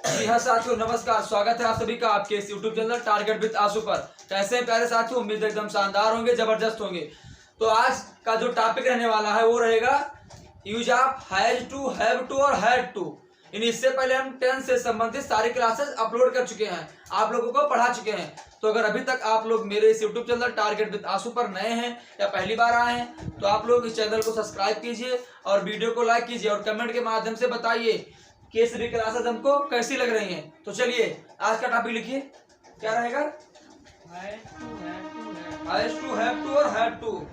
जी हाँ साथियों, नमस्कार। स्वागत है आप सभी का आपके इस यूट्यूब चैनल टारगेट विद आशु पर। कैसे हैं प्यारे साथियों? उम्मीद एकदम शानदार होंगे, जबरदस्त होंगे। तो आज का जो टॉपिक रहने वाला है वो रहेगा use of has to, have to और हैड टू। इससे पहले हम 10 से संबंधित सारी क्लासेस अपलोड कर चुके हैं, आप लोगों को पढ़ा चुके हैं। तो अगर अभी तक आप लोग मेरे इस यूट्यूब चैनल टारगेट विद आशु पर नए हैं या पहली बार आए हैं तो आप लोग इस चैनल को सब्सक्राइब कीजिए और वीडियो को लाइक कीजिए और कमेंट के माध्यम से बताइए कि ये सभी क्लासेस हमको कैसी लग रही हैं। तो चलिए आज का टॉपिक लिखिए, क्या रहेगा? हैज टू, हैव टू और हैड टू।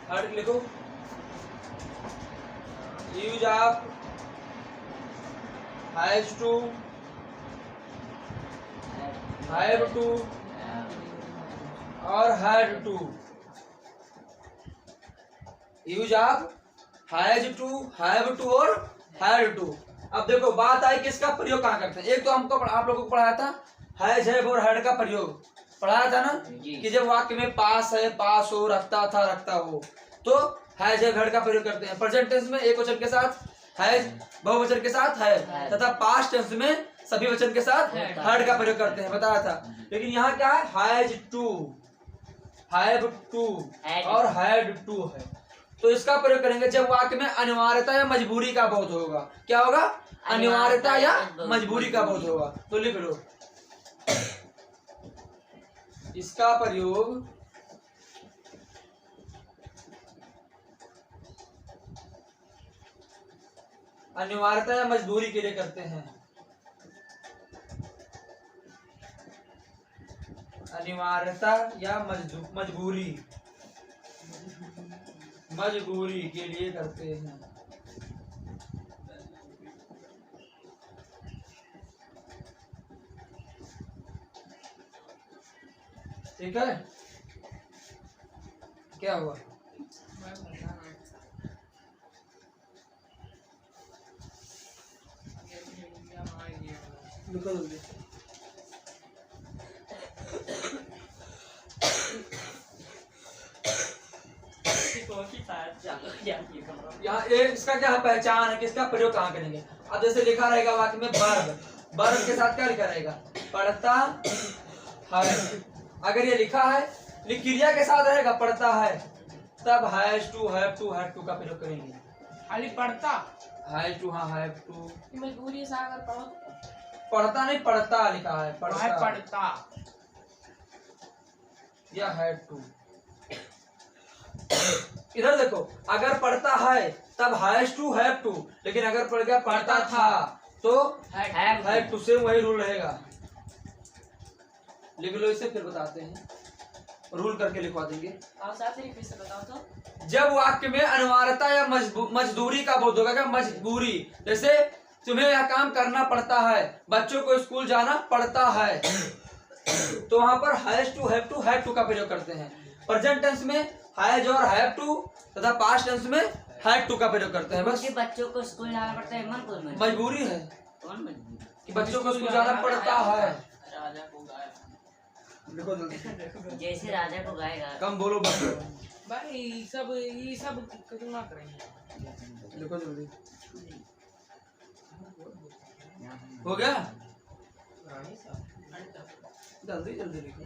हैड लिखो, use of has to, have to और had to. Use of has to, have to और हैड टू। अब देखो बात आई किसका प्रयोग कहाँ करते हैं। एक तो हमको आप लोगों को पढ़ाया था हैज, हैव और हैड का प्रयोग पढ़ाया था ना, कि जब वाक्य में पास है, पास हो, रखता था, रखता हो, तो हैज हैव हैड का प्रयोग करते हैं। प्रेजेंट टेंस में एक वचन के साथ हैज, बहुवचन के साथ है, तथा पास्ट टेंस में सभी वचन के साथ हैड का प्रयोग करते हैं, बताया था। लेकिन यहाँ क्या है? हैज टू, हैव टू और हैड टू है। तो इसका प्रयोग करेंगे जब वाक्य में अनिवार्यता या मजबूरी का बोध होगा। क्या होगा? अनिवार्यता या मजबूरी का बोध होगा। तो लिख लो, इसका प्रयोग अनिवार्यता या मजबूरी के लिए करते हैं। अनिवार्यता या मजबूरी के लिए करते हैं। ठीक है, क्या हुआ? लिखो जल्दी। यहाँ इसका क्या पहचान है, किसका प्रयोग कहाँ करेंगे? अब जैसे लिखा रहेगा वाक्य में वर्ब, वर्ब के साथ क्या लिखा रहेगा? पढ़ता है। अगर ये लिखा है, क्रिया के साथ रहेगा पढ़ता है, तब has to, have to, had to का प्रयोग करेंगे। खाली पढ़ता, हैज टू, हाँ हैव टू। मजबूरी से अगर पढ़ो, पढ़ता नहीं, पढ़ता लिखा है, पढ़ता या हैड टू। इधर देखो, अगर पढ़ता है तब हैज टू, हैव टू, लेकिन अगर पढ़ गया पढ़ता था तो हैड टू, से वही रूल रहेगा। लिख लो इसे, फिर बताते हैं, रूल करके लिखवा देंगे। से बताओ तो। जब वाक्य में अनिवार्यता या मजदूरी का बोध होगा, क्या मजबूरी, जैसे तुम्हें यह काम करना पड़ता है, बच्चों को स्कूल जाना पड़ता है, तो वहां पर has to, have to, had to का प्रयोग करते हैं। प्रेजेंट टेंस में हैज और हैव टू तथा पास्ट टेंस में हैड टू का प्रयोग करते हैं। बस बच्चों को स्कूल जाना पड़ता है, मजबूरी है कि बच्चों को स्कूल जाना पड़ता है। राजा को गाय, लिखो जल्दी, जैसे राजा को गाएगा। कम बोलो बस। भाई ये सब कितना करेंगे। लिखो जल्दी, हो गया? जल्दी जल्दी लिखो।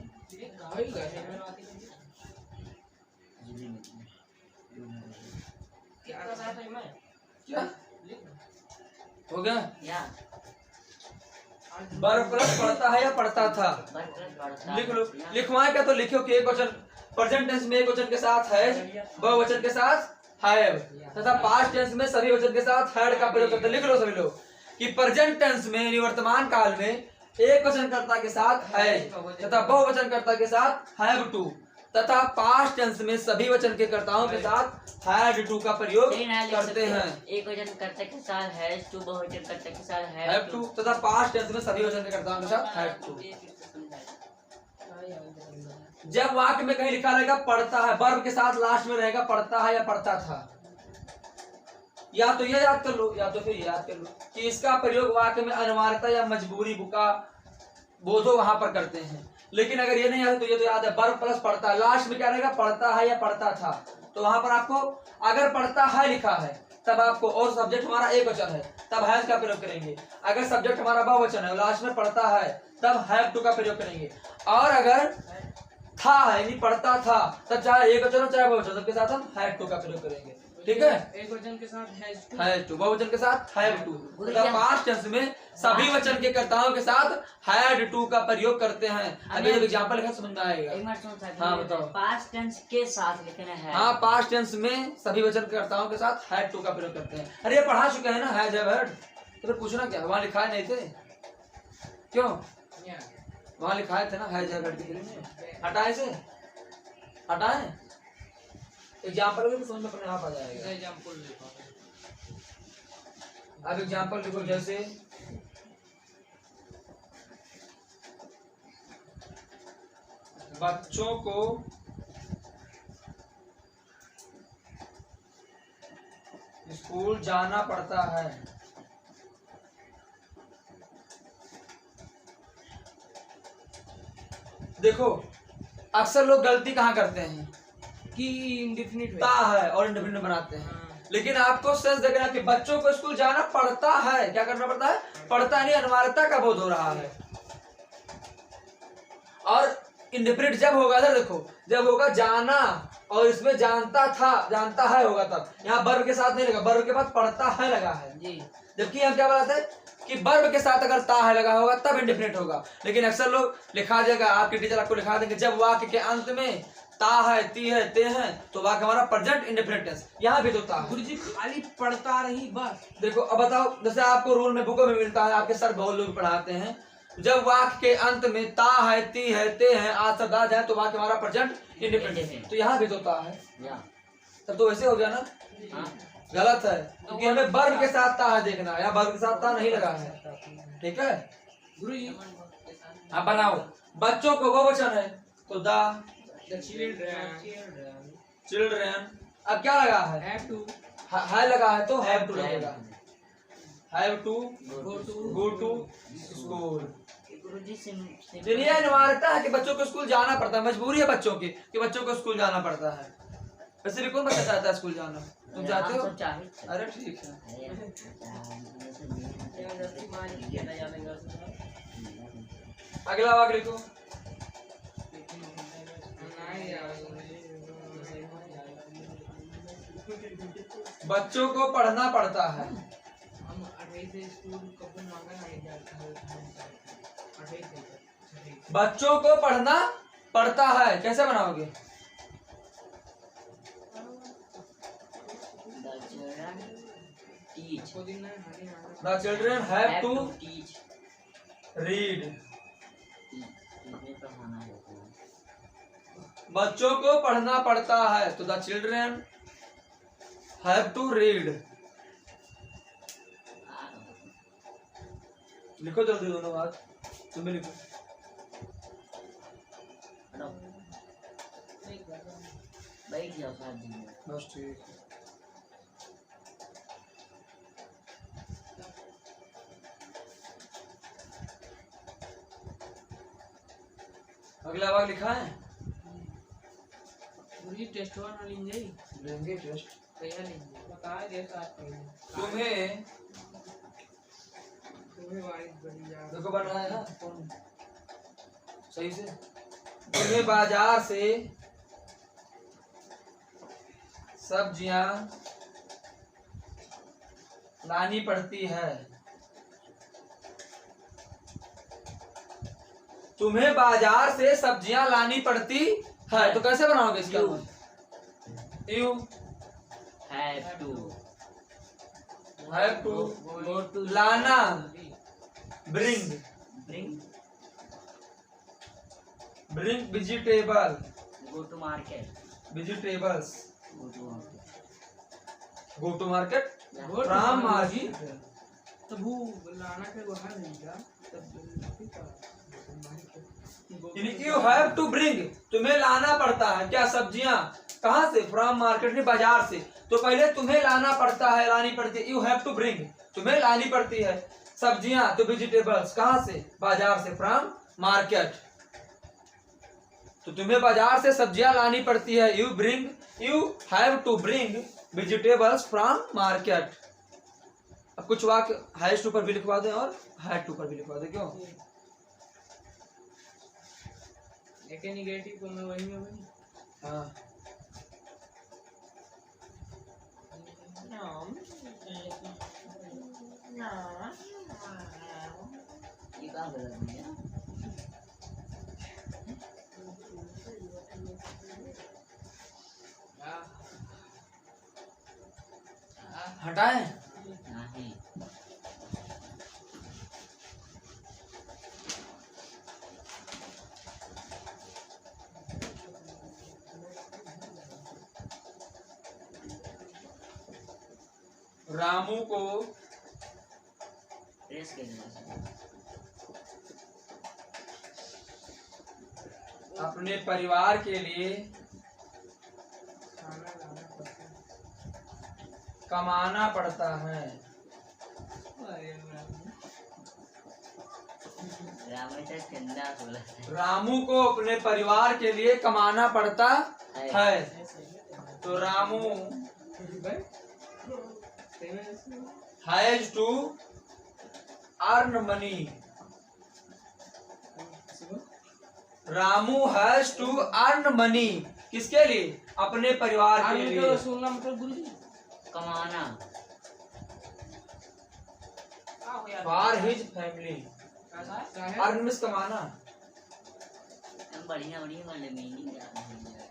क्या हो गया? वर्ब प्लस पढ़ता है या पढ़ता था, लिख लो। लिखवाएं क्या? तो लिखो कि एक वचन प्रेजेंट टेंस में एक वचन के साथ हैज, बहुवचन के साथ हैव तथा पास्ट टेंस में सभी वचन के साथ हैड का प्रयोग करते हैं। लिख लो सभी लोग कि प्रेजेंट टेंस में वर्तमान काल में एक वचनकर्ता के साथ हैज तथा बहुवचनकर्ता के साथ हैव टू तथा पास्ट टेंस में सभी वचन के कर्ताओं के साथ हैड टू का प्रयोग करते हैं। एक वचनकर्ता के साथ हैज टू, बहुवचनकर्ता के साथ हैव टू तथा पास्ट टेंस में सभी वचन के कर्ताओं के साथ हैड टू। जब वाक्य में कहीं लिखा रहेगा पढ़ता है, वर्ब के साथ लास्ट में रहेगा पढ़ता है या पढ़ता था, या तो ये याद कर लो या तो फिर याद कर लो कि इसका प्रयोग वाक्य में अनिवार्यता या मजबूरी का बोधो वहां पर करते हैं। लेकिन अगर ये नहीं आता तो ये तो याद है, वर्ब प्लस पढ़ता है, लास्ट में क्या रहेगा, पढ़ता है या पढ़ता था। तो वहां पर आपको अगर पढ़ता है लिखा है तब आपको, और सब्जेक्ट हमारा एक वचन है तब हैज का प्रयोग करेंगे। अगर सब्जेक्ट हमारा बहुवचन है, लास्ट में पढ़ता है, तब हैव टू का प्रयोग करेंगे। और अगर था है यानी पढ़ता था, तब चाहे एक वचन हो चाहे बहुवचन, सबके साथ हम हैड टू का प्रयोग करेंगे। ठीक है, एक वचन के साथ हैज टू, बहुवचन के साथ हैव टू। पास्ट टेंस में सभी वचन के कर्ताओं के साथ हैड टू का प्रयोग करते हैं। अभी जब एग्जांपल लिखा समझ में आएगा। एक मिनट सुन सकते हाँ बताओ। पास्ट टेंस के साथ लिखना है। हाँ, पास्ट टेंस में सभी वचन के कर्ताओं के साथ हैड टू का प्रयोग करते हैं। अरे ये पढ़ा चुके हैं ना, हैज हैव हैड, तो फिर पूछना क्या, वहां लिखा नहीं थे क्यों, वहां लिखाए थे ना हैज हैव हैड के लिए। हटाए से हटाए, एग्जाम्पल भी समझ में अपने आप आ जाएगा। एग्जांपल लिखो। अब एग्जाम्पल लिखो, जैसे बच्चों को स्कूल जाना पड़ता है। देखो अक्सर लोग गलती कहाँ करते हैं कि इंडेफिनिट ता है और इंडेफिनिट बनाते हैं। लेकिन आपको सेंस देखना कि बच्चों को स्कूल जाना पड़ता है, क्या करना पड़ता है, पड़ता नहीं, अनिवार्यता का बोध हो रहा है। और इंडेफिनिट जब होगा, इधर देखो, जब होगा जाना और इसमें जानता था, जानता है होगा, तब यहाँ वर्ब के साथ नहीं लगा, वर्ब के बाद पढ़ता है लगा है जी। जबकि हम क्या बताते हैं कि वर्ब के साथ अगर ता है लगा होगा तब इंडेफिनिट होगा। लेकिन अक्सर लोग लिखा जाएगा, आपके टीचर आपको लिखा देंगे जब वाक्य के अंत में ता है, ती है, ते हैं, तो वाक्य हमारा प्रेजेंट इंडेफिनिट टेंस। यहाँ भी तो ता है। गुरुजी खाली पढ़ता रही बस। देखो अब बताओ, जैसे आपको रूल में बुकों में मिलता है, आपके सर बहुत लोग पढ़ाते हैं, जब वाक्य के अंत में ता है, ती है, ते हैं, आज शब्द आ जाए तो वाक्य हमारा प्रेजेंट इंडेफिनिट। तो यहाँ भी तो ता है, तब तो वैसे हो गया ना। गलत है, क्योंकि हमें वर्ब के साथ ता है देखना है, यहाँ वर्ब के साथ ता नहीं लगा है। ठीक है गुरुजी, अब बनाओ, बच्चों को बहुवचन है तो द चिल्ड्रन। अब क्या लगा है, हैव टू, है लगा है तो हैव टू लगेगा, have to go to school. गुरुजी चलिए, अनिवार्यता है कि बच्चों को स्कूल जाना पड़ता है, मजबूरी है बच्चों की कि बच्चों को स्कूल जाना पड़ता है। वैसे भी कौन बच्चा चाहता है स्कूल जाना, तुम चाहते हो? अरे ठीक है, अगला वाक्य लिखो। बच्चों को पढ़ना पड़ता है। हम 28 से स्कूल कब मांगा नहीं बच्चों को पढ़ना पड़ता है, कैसे बनाओगे? The children have to read. बच्चों को पढ़ना पड़ता है तो the children have to read. लिखो जल्दी दोनों बात, तुम भी लिखो। बस ठीक है। अगला भाग लिखा है, गुरुजी टेस्ट 1 और लेंगे लेंगे टेस्ट। कैसा लेंगे बता दे साथ में। तुम्हें वाइस बढ़िया देखो बन रहा है ना कौन सही से। तुम्हें बाजार से सब्जियां लानी पड़ती है। तुम्हें बाजार से सब्जियां लानी पड़ती है, तो कैसे बनाओगे इसका? यू हैव टू लाना, bring vegetable, go to market, vegetables, go go to market, to market, Go to from market. Market. तब वो लाना के बाहर नहीं गया यानी यू हैव टू ब्रिंग, तुम्हें लाना पड़ता है क्या, सब्जियां कहाँ से, फ्रॉम मार्केट में, बाजार से। तो पहले तुम्हें लाना पड़ता है, लानी पड़ती है, यू हैव टू ब्रिंग, तुम्हें लानी पड़ती है सब्जियां, तो वेजिटेबल्स कहाँ से, बाजार से, फ्रॉम मार्केट। तो तुम्हें बाजार से सब्जियां लानी पड़ती है। You have to bring vegetables from market. अब कुछ वाक्य हैज टू पर भी लिखवा दें और हैड टू पर भी लिखवा दें। क्यों? लेकिन निगेटिव को मैं वही में वही हाँ ये कहाँ गलत नहीं है? हटाएं। नहीं। रामू को प्रेस के लिए अपने परिवार के लिए खाना लाना पड़ता है। कमाना पड़ता है। अरे राम। रामेश चंदा बोला था। रामू को अपने परिवार के लिए कमाना पड़ता है। तो Ramu has to earn money. Ramu has to earn money किसके लिए? अपने परिवार के लिए। सुनना मतलब गुरुजी कमाना। For his family. Earn means कमाना। बढ़िया बढ़िया वाले मीनिंग याद नहीं है।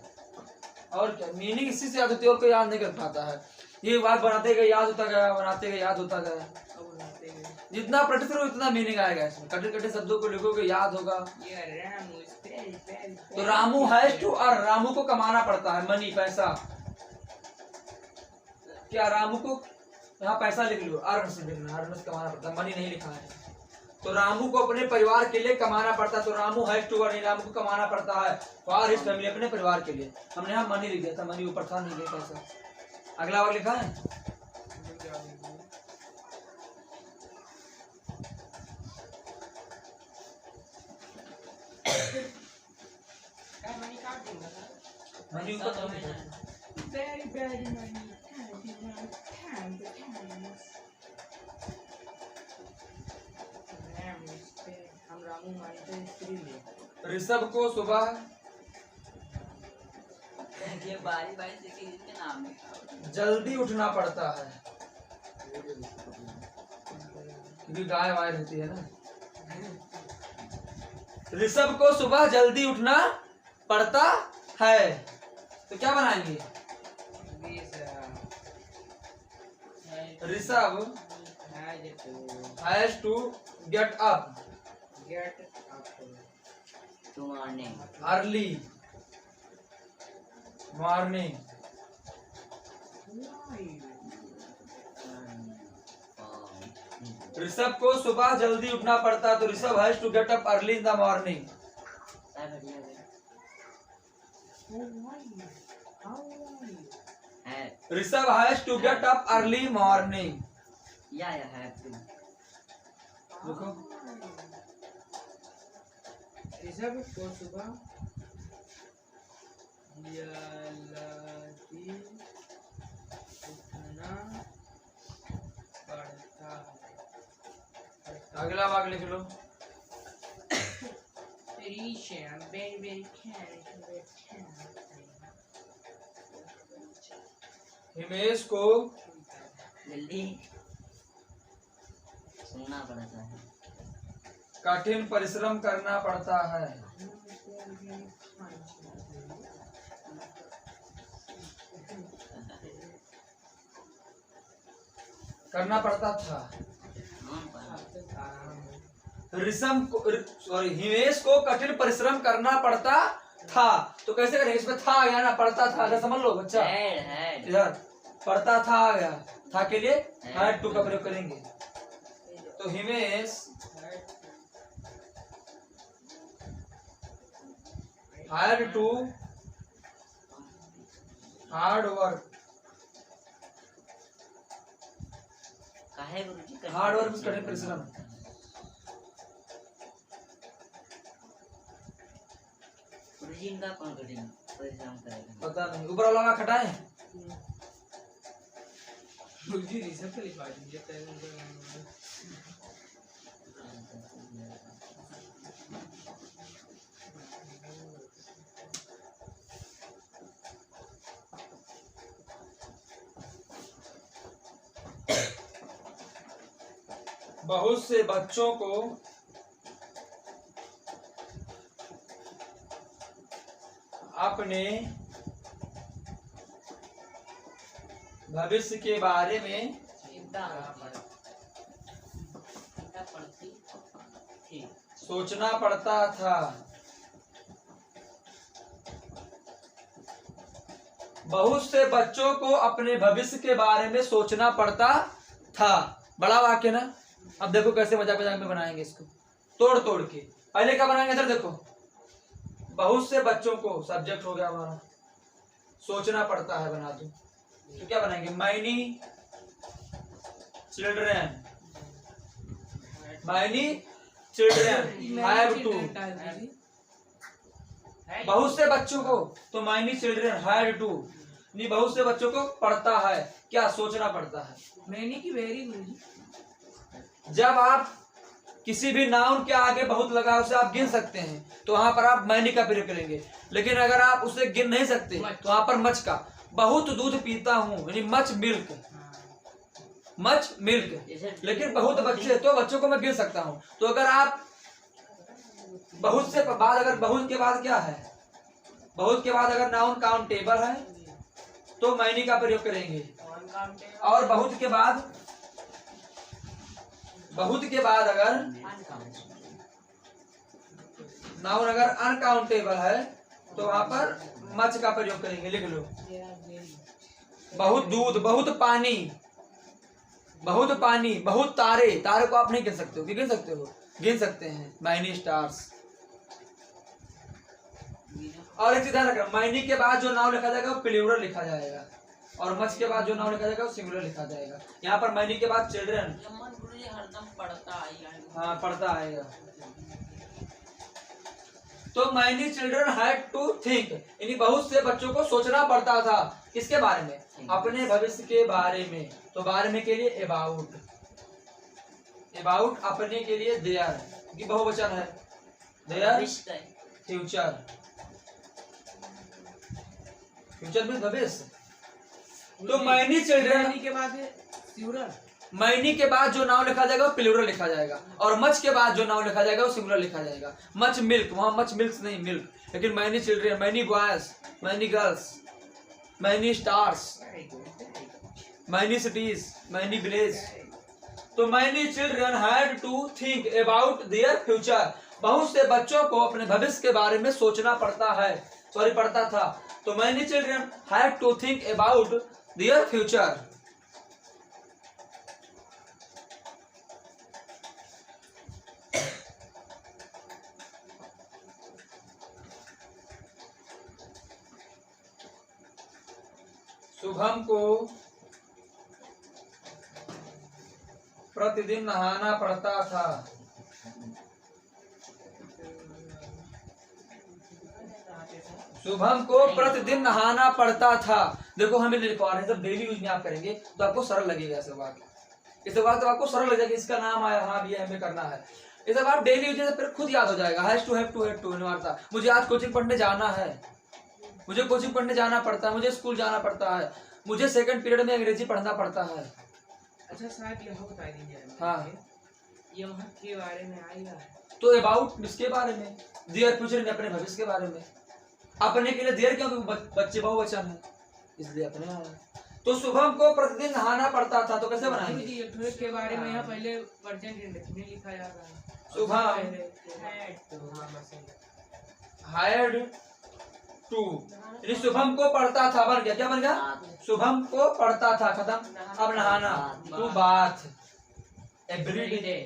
और क्या मीनिंग इसी से याद होती है और कोई याद नहीं कर पाता है। ये बात बनाते गए याद होता गया, बनाते गए याद होता गया। जितना प्रैक्टिस करो उतना मीनिंग आएगा इसमें। कटे कटे शब्दों को लिखोगे याद होगा। तो Ramu has to earn, Ramu को कमाना पड़ता है मनी, पैसा। क्या रामू को यहाँ पैसा लिख लो, अर्न से लिखना, अर्न से कमाना पड़ता है, मनी नहीं लिखा है। तो रामू को अपने परिवार के लिए कमाना पड़ता है। तो Ramu has to earn, Ramu को कमाना पड़ता है फॉर हिज फैमिली, अपने परिवार के लिए। हमने यहाँ मनी लिख दिया था, मनी ऊपर था, नहीं लिखा पैसा। अगला बार लिखा है मनी ऊपर था, नहीं था। Very bad money. हम रामू मानते हैं स्त्री ले। ऋषभ को सुबह ये बारी बारी से किसके नाम है? जल्दी उठना पड़ता है क्योंकि गाय वाय रहती है ना। ऋषभ को सुबह जल्दी उठना पड़ता है। तो क्या बनाएंगे? Rishabh has to get up to morning early morning. Rishabh को सुबह जल्दी उठना पड़ता है। तो Rishabh has to get up early in the morning. Rishabh has to get up early morning. या है टू। देखो ऋषभ को सुबह जल्दी उठना पड़ता है। अगला भाग लिख लो। हिमेश को जल्दी सुनना पड़ता है। कठिन परिश्रम करना पड़ता है। करना पड़ता था। ऋषभ को हिमेश को कठिन परिश्रम करना पड़ता था। तो कैसे करेंगे? इसमें था आ गया ना, पड़ता था। अगर समझ लो बच्चा, इधर पड़ता था आ गया, था के लिए हैड टू का प्रयोग करेंगे। तो Himesh had to hard work. काहे गुरुजी? हार्ड वर्क कठिन परिश्रम। गुरुजी जी इनका कौन कठिन परिश्रम करेगा? पता नहीं, ऊपर वाला में खटाए। मुझे रिसर्च के लिए बात नहीं है तय बहुत से बच्चों को अपने भविष्य के बारे में चिंता पड़ती थी। सोचना पड़ता था। बहुत से बच्चों को अपने भविष्य के बारे में सोचना पड़ता था। बड़ा वाक्य ना। अब देखो कैसे मजाक मजाक में बनाएंगे इसको, तोड़ तोड़ के। पहले क्या बनाएंगे, इधर देखो, बहुत से बच्चों को सब्जेक्ट हो गया हमारा, सोचना पड़ता है बना दो, तो क्या बनाएंगे, many children, many children have to. बहुत से बच्चों को, तो मैनी चिल्ड्रेन हैड टू, नहीं बहुत से बच्चों को पढ़ता है, क्या सोचना पड़ता है। मैंने की वेरी गुड। जब आप किसी भी नाउन के आगे बहुत लगा उसे आप गिन सकते हैं, तो वहां पर आप मैनी का प्रयोग करेंगे। लेकिन अगर आप उसे गिन नहीं सकते तो वहां पर मच का, बहुत दूध पीता हूं यानी मच मिल्क, मच मिल्क। लेकिन बहुत बच्चे, तो बच्चों को मैं गिन सकता हूं। तो अगर आप बहुत से बाद, अगर बहुत के बाद क्या है, बहुत के बाद अगर नाउन काउंटेबल है तो मैनी का प्रयोग करेंगे। और बहुत के बाद अगर नाउन अगर अनकाउंटेबल है तो वहां पर मच का प्रयोग करेंगे। लिख लो, बहुत दूध, बहुत पानी, बहुत पानी, बहुत तारे। तारे को आप नहीं गिन सकते हो, गिन सकते हो, गिन सकते हैं, मैनी स्टार्स। और एक चीज ध्यान रखना, मैनी के बाद जो नाउन लिखा जाएगा वो प्लूरल लिखा जाएगा, और मच के बाद जो नाउन लिखा जाएगा वो सिंगुलर लिखा जाएगा। यहाँ पर मैनी के बाद चिल्ड्रन, हरदम पढ़ता आएगा। हाँ पढ़ता आएगा। तो many children had to think, यानी बहुत से बच्चों को सोचना पड़ता था। किसके बारे में, अपने भविष्य के बारे में। तो बारे में के लिए अबाउट, अबाउट अपने के लिए देयर की बहुवचन है, देयर फ्यूचर, फ्यूचर में भविष्य। तो मैनी चिल्ड्रन के बाद है सिंगुलर, मैनी के बाद जो नाउन लिखा जाएगा वो प्लूरल लिखा जाएगा, और मच के बाद जो नाउन लिखा जाएगा वो सिंगुलर लिखा जाएगा। मच मिल्क, वहां मच मिल्क नहीं मिल्क। लेकिन many children, many boys, many girls, many stars, many cities, many village. तो many children had to think about their future, बहुत से बच्चों को अपने भविष्य के बारे में सोचना पड़ता है, सॉरी पड़ता था। तो many children had to think about their future. Shubham को प्रतिदिन नहाना पड़ता था। शुभम को प्रतिदिन नहाना पड़ता था। देखो हमें लिखवा रहे हैं, जब डेली यूज में आप करेंगे तो आपको सरल लगेगा। ऐसे वाक्य, इस वाक्य तो आपको सरल लगेगा, इसका नाम आया, हाँ भी हमें करना है। इस बार डेली यूज से फिर खुद याद हो जाएगा। हैज टू, हैव टू अनिवार्यता। मुझे आज कोचिंग पढ़ने जाना है, मुझे कोचिंग पढ़ने जाना पड़ता है, मुझे स्कूल जाना पड़ता है, मुझे सेकंड पीरियड में अंग्रेजी पढ़ना पड़ता है। अच्छा साहब यह बता दीजिए, हाँ ये वहाँ के बारे में आएगा। तो अबाउट इसके बारे में, देयर फ्यूचर में अपने भविष्य के बारे में। अपने के लिए देयर क्यों, बच्चे बहुवचन है इसलिए अपने आया। तो शुभम को प्रतिदिन नहाना पड़ता था, तो कैसे बनाएंगे, के बारे में यहाँ पहले प्रेजेंट इंडेफिनिट लिखा जाता है। शुभम हायर्ड टू, यानी शुभम को पढ़ता था, बन गया, क्या बन गया, शुभम को पढ़ता था, खत्म। अब नहाना, टू बाथ एवरी डे,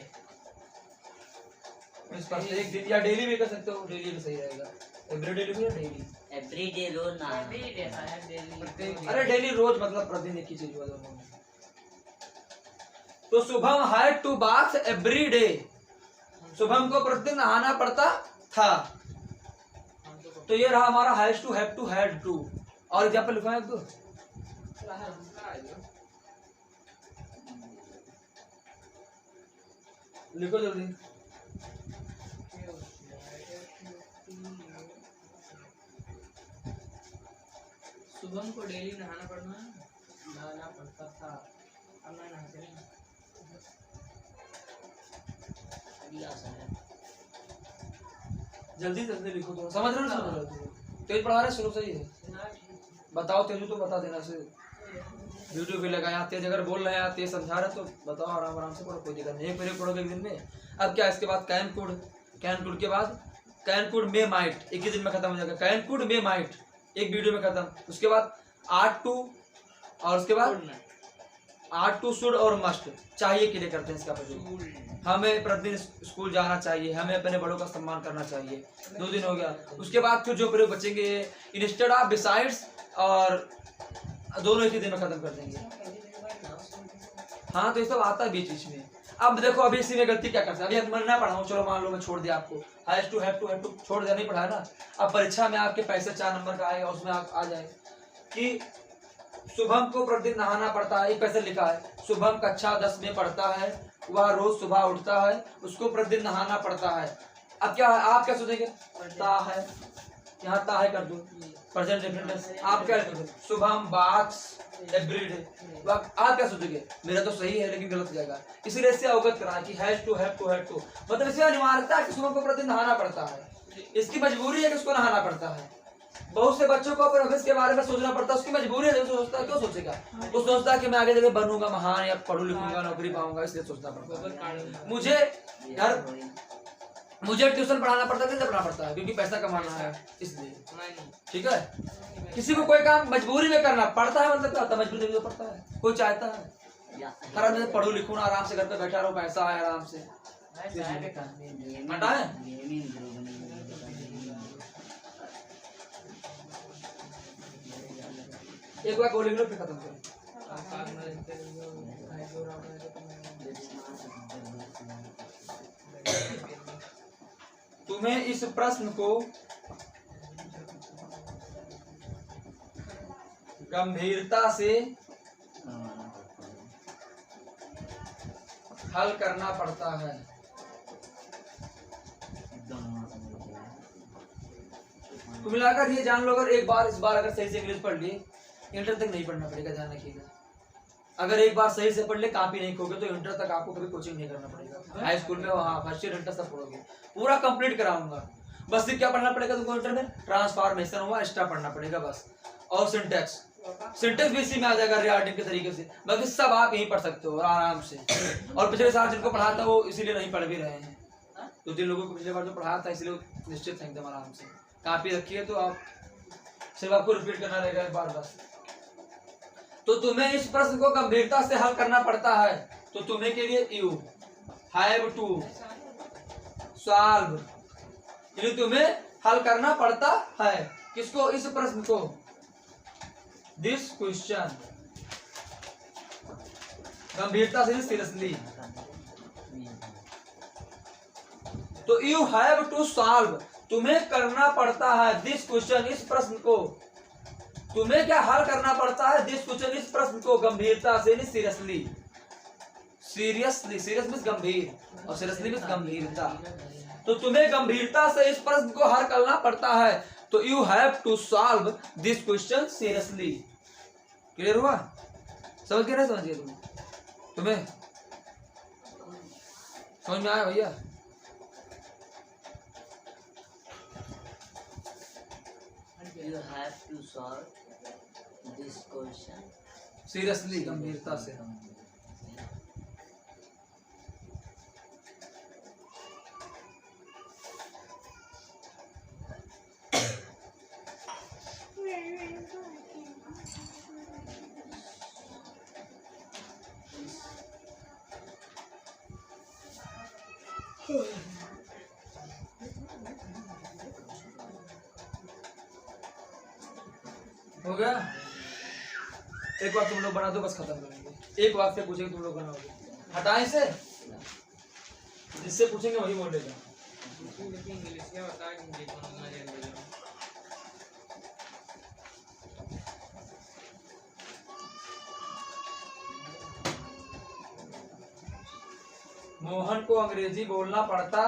इस पर एक दिन या डेली भी कर सकते हो, डेली भी सही रहेगा। एवरीडे लिखो या डेली, एवरीडे रोज ना, अरे डेली रोज मतलब प्रतिदिन एक ही चीज हुआ दोनों। तो Shubham had to bath every day, Shubham को प्रतिदिन नहाना पड़ता था। तो ये रहा हमारा has to, have to, had to. और एग्जाम्पल लिखवाएं एक दो। लिखो जल्दी। शुभम को डेली नहाना पड़ता था, अब मैं नहाते नहीं। अभी आसान है। जल्दी जल्दी लिखो, तो समझ रहे हो ना? समझ रहे हो? तेज पढ़ा रहे, शुरू से ही है। बताओ तेजू तो बता देना से वीडियो भी लगाया। तेज अगर बोल रहे हैं, तेज समझा रहे तो बताओ, आराम आराम से पढ़ो, कोई दिक्कत नहीं। एक पीरियड पढ़ोगे एक दिन में। अब क्या इसके बाद कैन कुड, कैन कुड के बाद कैन कुड मे माइट, एक ही दिन में खत्म हो जाएगा। कैन कुड मे माइट एक वीडियो में खत्म। उसके बाद आर्ट टू, और उसके बाद आर्ट टू, शुड और मस्ट, चाहिए के लिए करते हैं इसका प्रयोग। हमें प्रतिदिन स्कूल जाना चाहिए, हमें अपने बड़ों का सम्मान करना चाहिए। 2 दिन हो गया। उसके बाद फिर जो प्रयोग बचेंगे इंस्टेड ऑफ, बिसाइड्स, और दोनों एक ही दिन में खत्म कर देंगे। हाँ, तो ये सब आता है बीच बीच में। अब देखो अभी इसी में गलती क्या करते हैं। अभी मैं ना पढ़ाऊँ, चलो मान लो मैं छोड़ दिया आपको, हैज टू, हैव टू छोड़ दिया, नहीं पढ़ाया ना। अब परीक्षा में आपके पैसे 4 नंबर का आएगा, उसमें आप आ जाए कि शुभम को प्रतिदिन नहाना पड़ता है। एक पैसे लिखा है, शुभम कक्षा 10 में पढ़ता है, वह रोज सुबह उठता है, उसको प्रतिदिन नहाना पड़ता है। अब क्या आप क्या सोचेंगे? पढ़ता है, यहाँ ता है कर दो, प्रेजेंट डेफिनेट। आप क्या लिखोगे? Shubham baths everyday. आप क्या सोचोगे? मेरा तो सही है लेकिन गलत जाएगा। इसीलिए इससे अवगत कराएं कि has to, have to, had to, मतलब इसमें अनिवार्यता है कि शुभम को प्रतिदिन नहाना पड़ता है। इसकी मजबूरी है कि उसको नहाना पड़ता है। बहुत से बच्चों को अपने भविष्य के बारे में सोचना पड़ता है, उसकी मजबूरी है। सोचता है, क्यों सोचेगा? वो सोचता है कि मैं आगे जाके बनूंगा महान, या पढ़ू लिखूंगा, नौकरी पाऊंगा, इसलिए सोचना पड़ता है। मुझे ट्यूशन पढ़ाना पड़ता है, कैसे पढ़ाना पड़ता है? क्योंकि पैसा कमाना है, इसलिए। ठीक है, किसी को कोई काम मजबूरी में करना पड़ता है, मतलब क्या होता है? मजबूरी में पड़ता है। कोई चाहता है हर आदमी पढ़ू लिखूं, आराम से घर पे बैठा रहो, पैसा आए आराम से। एक बार बोलेंगे लो, फिर खत्म करो। तुम्हें इस प्रश्न को गंभीरता से हल करना पड़ता है। कुल मिलाकर ये जान लो, अगर एक बार इस बार अगर सही से इंग्लिश पढ़ लिए, इंटर तक नहीं पढ़ना पड़ेगा, ध्यान रखिएगा। अगर एक बार सही से पढ़ ले, कॉपी नहीं खोगे तो इंटर तक आपको कभी कोचिंग नहीं करना पड़ेगा। हाई स्कूल में वहाँ फर्स्ट ईयर इंटर सब पढ़ोगे, पूरा कंप्लीट कराऊंगा। बस सिर्फ क्या पढ़ना पड़ेगा तुमको इंटर में? ट्रांसफॉर्मेशन हुआ, एक्स्ट्रा पढ़ना पड़ेगा बस, और सिंटेक्स भी इसी में आ जाएगा रिगार्डिंग के तरीके से। बाकी सब आप यहीं पढ़ सकते हो आराम से। और पिछले साल जिनको पढ़ा था वो इसीलिए नहीं पढ़ भी रहे हैं। 2-3 लोगों को पिछले बार जो पढ़ा था, इसलिए निश्चित है एकदम आराम से। कॉपी रखिए तो आप सिर्फ आपको रिपीट करना रहेगा एक बार बस। तो तुम्हें इस प्रश्न को गंभीरता से हल करना पड़ता है। तो तुम्हें के लिए यू हैव टू सॉल्व, यानी तुम्हें हल करना पड़ता है। किसको? इस प्रश्न को, दिस क्वेश्चन, गंभीरता से, सीरियसली। तो यू हैव टू सॉल्व, तुम्हें करना पड़ता है दिस क्वेश्चन, इस प्रश्न को। तुम्हें क्या हल करना पड़ता है? दिस क्वेश्चन, इस प्रश्न को, गंभीरता से, सीरियसली। सीरियसली, सीरियस मींस गंभीर, और सीरियसली मींस गंभीरता। तो तुम्हें गंभीरता से इस प्रश्न को हल करना पड़ता है। तो you have to solve this question seriously. Clear हुआ? समझ के नहीं समझ गए तुम्हें समझ में आया भैया? You have to solve this question seriously, गंभीरता से। हो गया? एक बार तुम लोग बना दो, बस खत्म करेंगे। एक वाक्य पूछेंगे, तुम लोग बनाओगे। हटाएं से, जिससे पूछेंगे वही बोलेगा। इंग्लिश क्या बता, मोहन को अंग्रेजी बोलना पड़ता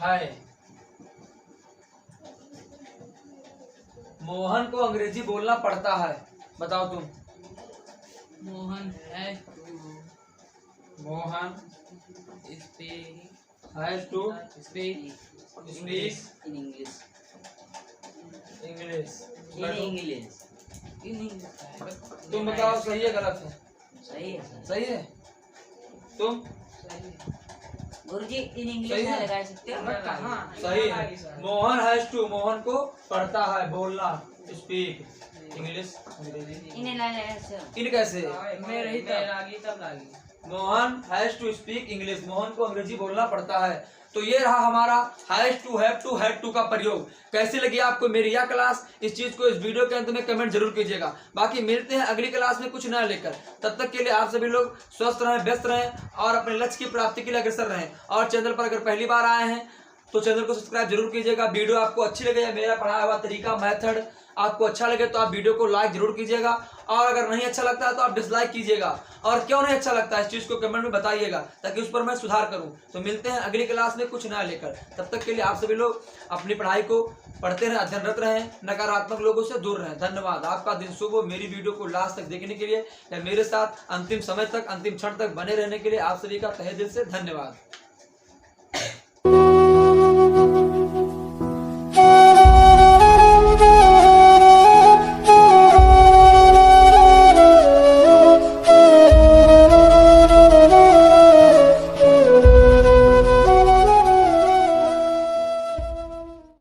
है। मोहन को अंग्रेजी बोलना पड़ता है। बताओ तुम। मोहन है Mohan speak has to speak speak in English. English. In English. In English. तुम बताओ सही है गलत है? सही है सर। सही है। तुम? गुरुजी इन इंग्लिश सही में है? लगा सकते हो? कहाँ सही है। मोहन हैज टू, मोहन को पढ़ता है बोलना, स्पीक इंग्लिश, अंग्रेजी। इन्हें ना लगा सकते इन कैसे? मैं रही लागी तब लागी। Mohan has to speak English, Mohan को अंग्रेजी बोलना पड़ता है। तो ये रहा हमारा हैज टू, हैव टू का प्रयोग। कैसी लगी आपको मेरी यह क्लास? इस चीज को इस वीडियो के अंत में कमेंट जरूर कीजिएगा। बाकी मिलते हैं अगली क्लास में कुछ नया लेकर। तब तक के लिए आप सभी लोग स्वस्थ रहें, व्यस्त रहें और अपने लक्ष्य की प्राप्ति के लिए अग्रसर रहें। और चैनल पर अगर पहली बार आए हैं तो चैनल को सब्सक्राइब जरूर कीजिएगा। वीडियो आपको अच्छी लगे या मेरा पढ़ाया हुआ तरीका, मेथड आपको अच्छा लगे तो आप वीडियो को लाइक जरूर कीजिएगा। और अगर नहीं अच्छा लगता है तो आप डिसलाइक कीजिएगा। और क्यों नहीं अच्छा लगता है इस चीज को कमेंट में बताइएगा ताकि उस पर मैं सुधार करूं। तो मिलते हैं अगली क्लास में कुछ नया लेकर। तब तक के लिए आप सभी लोग अपनी पढ़ाई को पढ़ते रहें, अध्ययनरत रहें, नकारात्मक लोगों से दूर रहें। धन्यवाद। आपका दिन शुभ हो। मेरी वीडियो को लास्ट तक देखने के लिए या मेरे साथ अंतिम समय तक, अंतिम क्षण तक बने रहने के लिए आप सभी का तहे दिल से धन्यवाद।